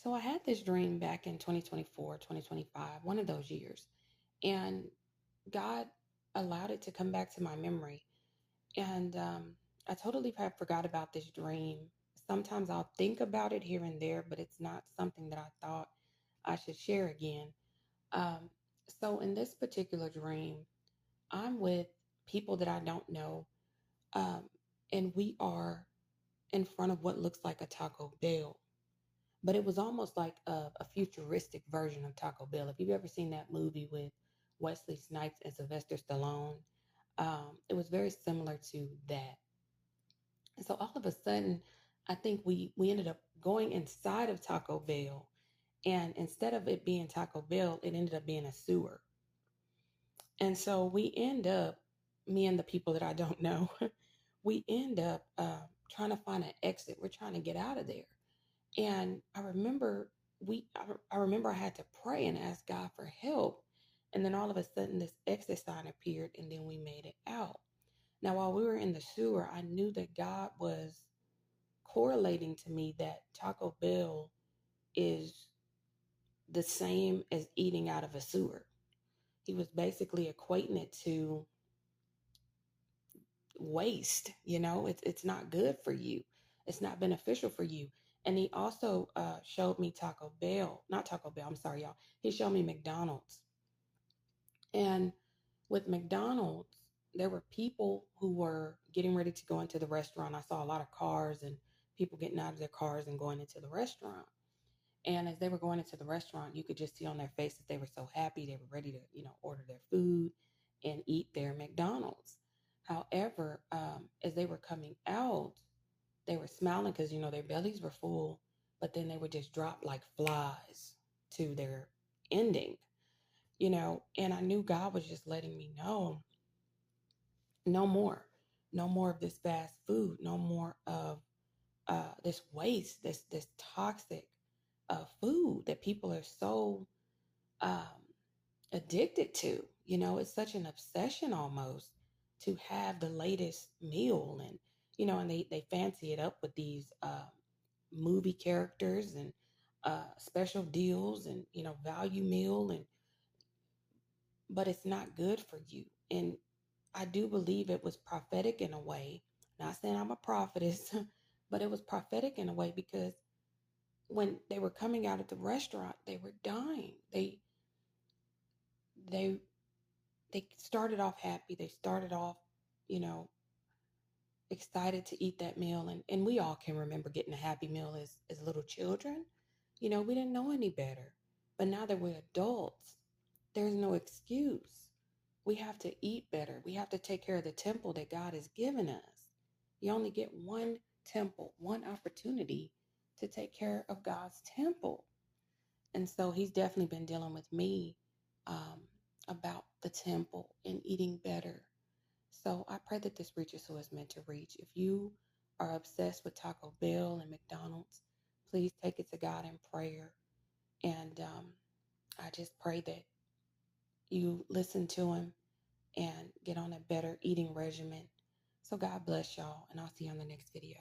So I had this dream back in 2024, 2025, one of those years. And God allowed it to come back to my memory. And I totally have forgot about this dream. Sometimes I'll think about it here and there, but it's not something that I thought I should share again. Um, so in this particular dream, I'm with people that I don't know. Um, and we are in front of what looks like a Taco Bell. But it was almost like a futuristic version of Taco Bell. If you've ever seen that movie with Wesley Snipes and Sylvester Stallone, it was very similar to that. And so all of a sudden, I think we ended up going inside of Taco Bell, and instead of it being Taco Bell, it ended up being a sewer. And so we end up, me and the people that I don't know, we end up trying to find an exit. We're trying to get out of there. And I remember I had to pray and ask God for help. And then all of a sudden this exit sign appeared and then we made it out. Now while we were in the sewer, I knew that God was correlating to me that Taco Bell is the same as eating out of a sewer. He was basically equating it to waste. It's not good for you. It's not beneficial for you. And he also showed me Taco Bell, not Taco Bell, I'm sorry, y'all. He showed me McDonald's. And with McDonald's, there were people who were getting ready to go into the restaurant. I saw a lot of cars and people getting out of their cars and going into the restaurant. And as they were going into the restaurant, you could just see on their face that they were so happy. They were ready to, order their food and eat their McDonald's. However, as they were coming out, they were smiling because, their bellies were full, but then they would just drop like flies to their ending, and I knew God was just letting me know no more, no more of this fast food, no more of this waste, this toxic food that people are so um, addicted to. It's such an obsession almost to have the latest meal, and they fancy it up with these movie characters and special deals and value meal, and but it's not good for you. And I do believe it was prophetic in a way. Not saying I'm a prophetess, but it was prophetic in a way because when they were coming out of the restaurant, they were dying. They they started off happy. They started off, you know, excited to eat that meal. And we all can remember getting a happy meal as little children. We didn't know any better. But now that we're adults, there's no excuse. We have to eat better. We have to take care of the temple that God has given us. You only get one temple, one opportunity to take care of God's temple. And so he's definitely been dealing with me um, about the temple and eating better. So I pray that this reaches who is meant to reach. If you are obsessed with Taco Bell and McDonald's, please take it to God in prayer. And I just pray that you listen to him and get on a better eating regimen. So God bless y'all, and I'll see you on the next video.